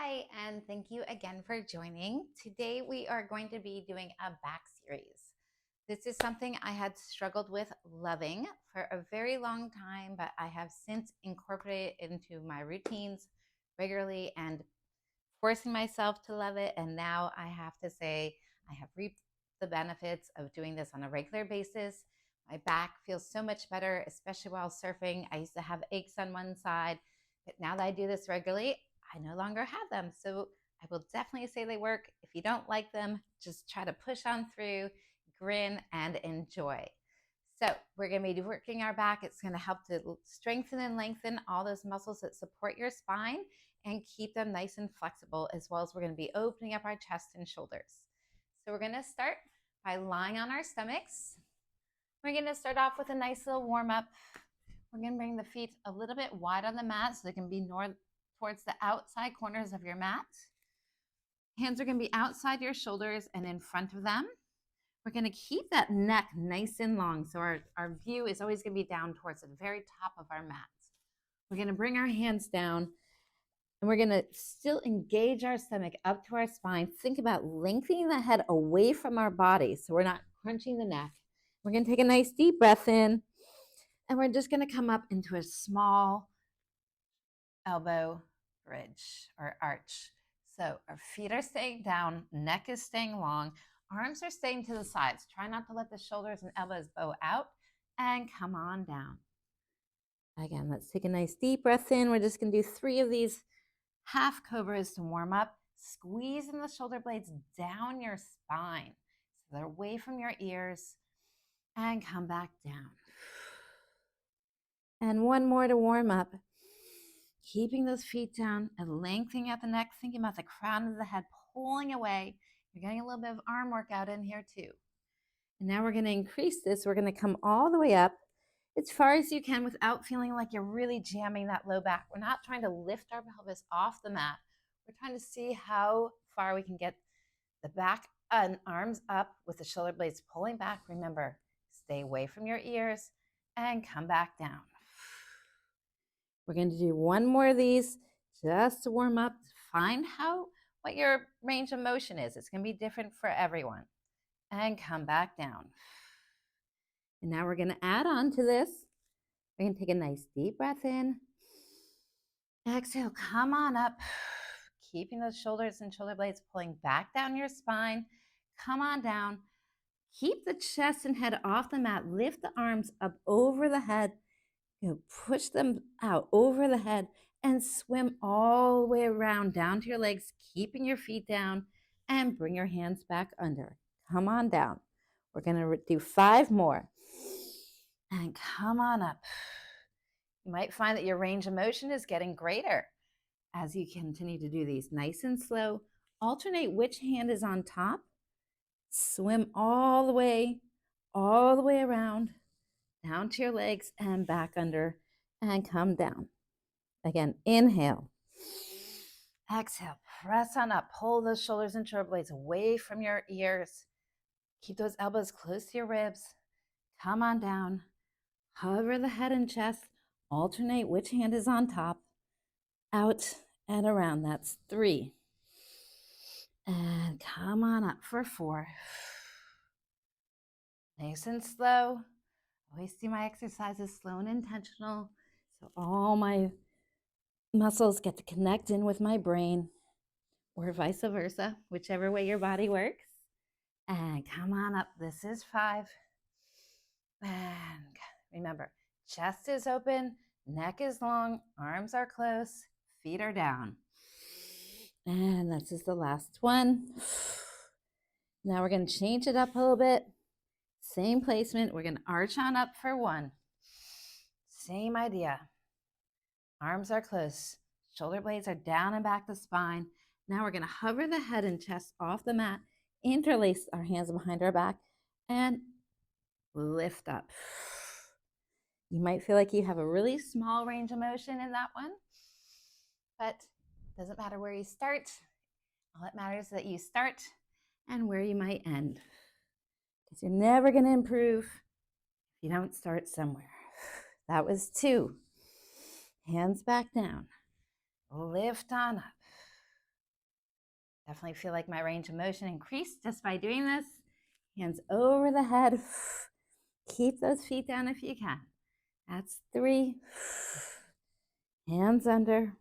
Hi, and thank you again for joining. Today we are going to be doing a back series. This is something I had struggled with loving for a very long time, but I have since incorporated it into my routines regularly and forcing myself to love it. And now I have to say, I have reaped the benefits of doing this on a regular basis. My back feels so much better, especially while surfing. I used to have aches on one side, but now that I do this regularly, I no longer have them. So I will definitely say they work. If you don't like them, just try to push on through, grin, and enjoy. So we're going to be working our back. It's going to help to strengthen and lengthen all those muscles that support your spine and keep them nice and flexible, as well as we're going to be opening up our chest and shoulders. So we're going to start by lying on our stomachs. We're going to start off with a nice little warm up. We're going to bring the feet a little bit wide on the mat so they can be towards the outside corners of your mat. Hands are going to be outside your shoulders and in front of them. We're going to keep that neck nice and long. So our view is always going to be down towards the very top of our mat. We're going to bring our hands down and we're going to still engage our stomach up to our spine. Think about lengthening the head away from our body so we're not crunching the neck. We're going to take a nice deep breath in and we're just going to come up into a small elbow bridge or arch. So our feet are staying down, neck is staying long, arms are staying to the sides. Try not to let the shoulders and elbows bow out and come on down. Again, let's take a nice deep breath in. We're just going to do 3 of these half cobras to warm up. Squeezing the shoulder blades down your spine so they're away from your ears and come back down. And one more to warm up. Keeping those feet down and lengthening out the neck, thinking about the crown of the head pulling away. You're getting a little bit of arm workout in here too. And now we're going to increase this. We're going to come all the way up as far as you can without feeling like you're really jamming that low back. We're not trying to lift our pelvis off the mat. We're trying to see how far we can get the back and arms up with the shoulder blades pulling back. Remember, stay away from your ears and come back down. We're going to do one more of these just to warm up. Find what your range of motion is. It's going to be different for everyone. And come back down. And now we're going to add on to this. We're going to take a nice deep breath in. Exhale, come on up. Keeping those shoulders and shoulder blades pulling back down your spine. Come on down. Keep the chest and head off the mat. Lift the arms up over the head. Push them out over the head and swim all the way around down to your legs, keeping your feet down, and bring your hands back under. Come on down. We're going to do 5 more. And come on up. You might find that your range of motion is getting greater as you continue to do these nice and slow. Alternate which hand is on top. Swim all the way around, down to your legs and back under and come down. Again, inhale. Exhale, press on up. Pull those shoulders and shoulder blades away from your ears. Keep those elbows close to your ribs. Come on down. Hover the head and chest. Alternate which hand is on top. Out and around. That's 3. And come on up for 4. Nice and slow. Always do my exercises slow and intentional, so all my muscles get to connect in with my brain, or vice versa, whichever way your body works. And come on up. This is 5. And remember, chest is open, neck is long, arms are close, feet are down. And this is the last one. Now we're going to change it up a little bit. Same placement. We're going to arch on up for 1. Same idea. Arms are close. Shoulder blades are down and back the spine. Now we're going to hover the head and chest off the mat, interlace our hands behind our back, and lift up. You might feel like you have a really small range of motion in that one, but it doesn't matter where you start. All that matters is that you start and where you might end. Because you're never going to improve if you don't start somewhere. That was 2. Hands back down. Lift on up. Definitely feel like my range of motion increased just by doing this. Hands over the head. Keep those feet down if you can. That's 3. Hands under.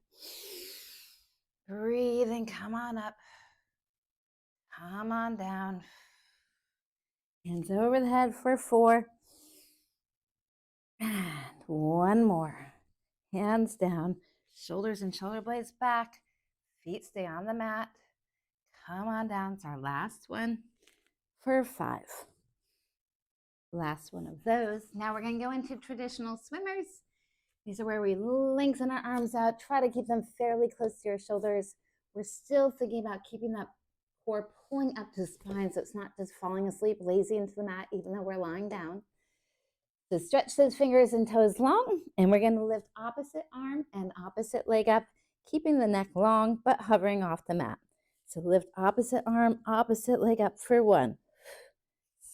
Breathe and come on up. Come on down. Hands over the head for 4. And 1 more. Hands down. Shoulders and shoulder blades back. Feet stay on the mat. Come on down. It's our last one for 5. Last one of those. Now we're going to go into traditional swimmers. These are where we lengthen our arms out. Try to keep them fairly close to your shoulders. We're still thinking about keeping that core pulling up to the spine so it's not just falling asleep lazy into the mat even though we're lying down. So stretch those fingers and toes long, and we're going to lift opposite arm and opposite leg up, keeping the neck long but hovering off the mat. So lift opposite arm, opposite leg up for 1.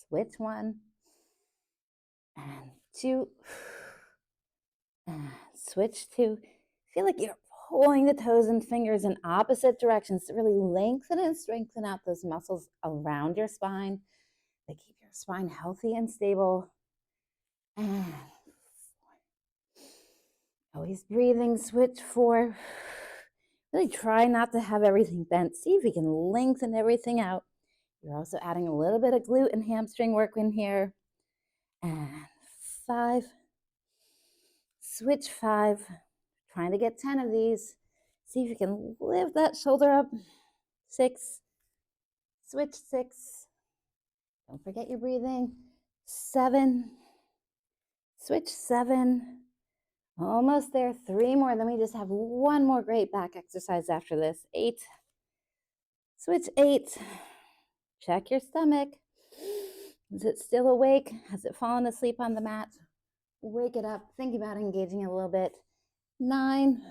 Switch 1 and 2 and switch 2. Feel like you're pulling the toes and fingers in opposite directions to really lengthen and strengthen out those muscles around your spine. They keep your spine healthy and stable. And 4. Always breathing, switch 4. Really try not to have everything bent. See if you can lengthen everything out. You're also adding a little bit of glute and hamstring work in here. And 5. Switch 5. Trying to get 10 of these. See if you can lift that shoulder up. 6. Switch 6. Don't forget your breathing. 7. Switch 7. Almost there. 3 more. Then we just have 1 more great back exercise after this. 8. Switch 8. Check your stomach. Is it still awake? Has it fallen asleep on the mat? Wake it up. Think about engaging a little bit. 9.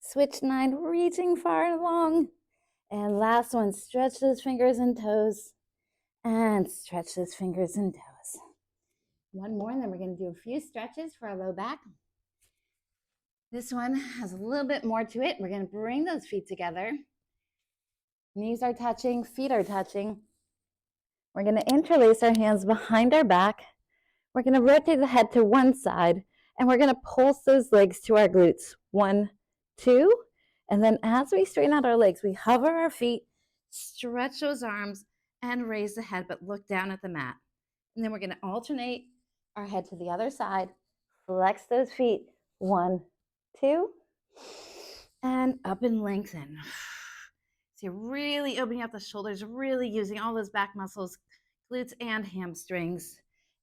Switch 9. Reaching far and long. And last one. Stretch those fingers and toes. And stretch those fingers and toes. 1 more, and then we're going to do a few stretches for our low back. This one has a little bit more to it. We're going to bring those feet together. Knees are touching, feet are touching. We're going to interlace our hands behind our back. We're going to rotate the head to one side, and we're going to pulse those legs to our glutes. 1, 2, and then as we straighten out our legs, we hover our feet, stretch those arms, and raise the head, but look down at the mat. And then we're going to alternate our head to the other side, flex those feet. 1, 2, and up and lengthen. So you're really opening up the shoulders, really using all those back muscles, glutes and hamstrings,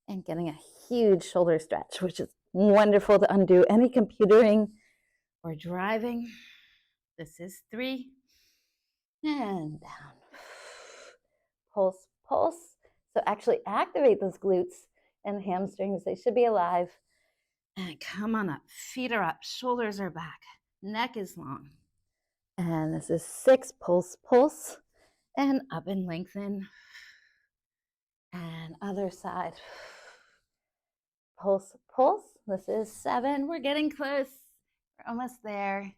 and getting a huge shoulder stretch, which is wonderful to undo any computering or driving. This is 3, and down. Pulse, pulse. So actually activate those glutes and hamstrings. They should be alive. And come on up. Feet are up. Shoulders are back. Neck is long. And this is 6. Pulse, pulse. And up and lengthen. And other side. Pulse, pulse. This is 7. We're getting close. We're almost there.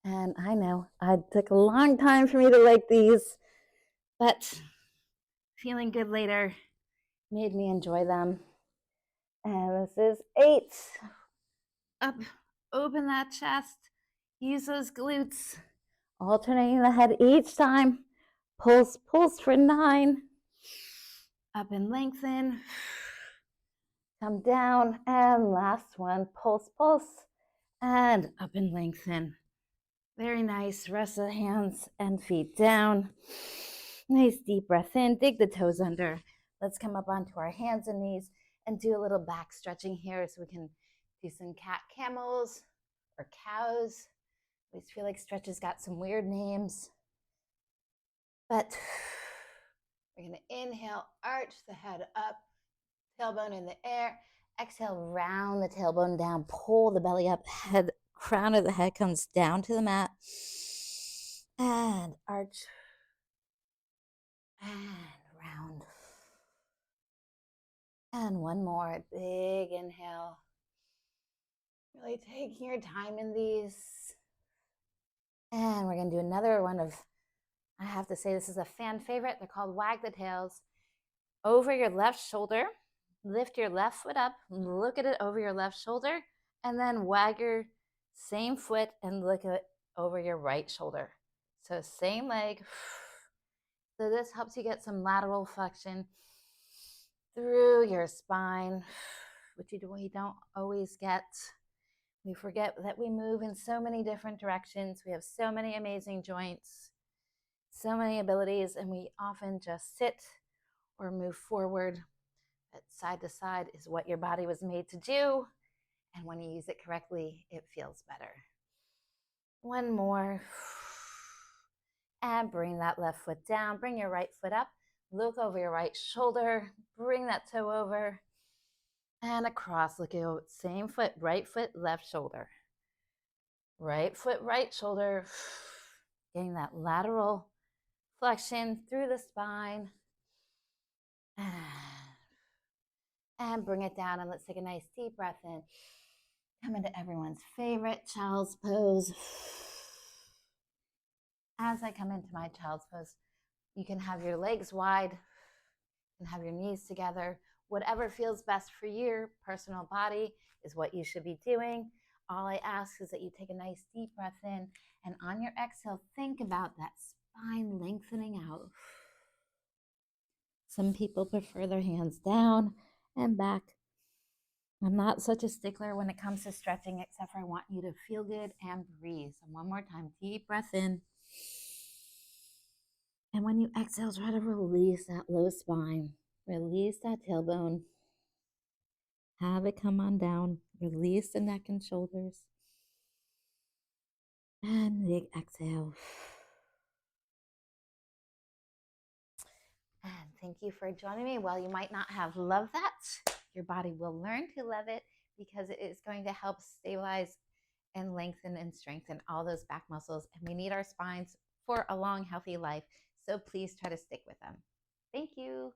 And I know it took a long time for me to like these, but feeling good later made me enjoy them. And this is 8. Up, open that chest, use those glutes, alternating the head each time. Pulse, pulse for 9. Up and lengthen. Come down, and last one, pulse, pulse, and up and lengthen. Very nice. Rest the hands and feet down. Nice deep breath in. Dig the toes under. Let's come up onto our hands and knees and do a little back stretching here so we can do some cat camels or cows. I always feel like stretches got some weird names. But we're going to inhale, arch the head up, tailbone in the air. Exhale, round the tailbone down, pull the belly up, head, crown of the head comes down to the mat. And arch. And round. And one more, big inhale. Really taking your time in these. And we're going to do another one of I have to say, this is a fan favorite. They're called Wag the Tails. Over your left shoulder, lift your left foot up, look at it over your left shoulder, and then wag your same foot and look at it over your right shoulder. So same leg. So this helps you get some lateral flexion through your spine, which we don't always get. We forget that we move in so many different directions. We have so many amazing joints, so many abilities, and we often just sit or move forward. But side to side is what your body was made to do. And when you use it correctly, it feels better. One more. And bring that left foot down. Bring your right foot up. Look over your right shoulder. Bring that toe over. And across. Look at same foot, right foot, left shoulder. Right foot, right shoulder. Getting that lateral flexion through the spine. And bring it down. And let's take a nice deep breath in. Come into everyone's favorite child's pose. As I come into my child's pose, you can have your legs wide and have your knees together. Whatever feels best for your personal body is what you should be doing. All I ask is that you take a nice deep breath in, and on your exhale, think about that spine lengthening out. Some people prefer their hands down and back. I'm not such a stickler when it comes to stretching, except for I want you to feel good and breathe. So one more time, deep breath in. And when you exhale, try to release that low spine. Release that tailbone. Have it come on down. Release the neck and shoulders. And big exhale. And thank you for joining me. While you might not have loved that, your body will learn to love it because it is going to help stabilize and lengthen and strengthen all those back muscles. And we need our spines for a long, healthy life. So please try to stick with them. Thank you.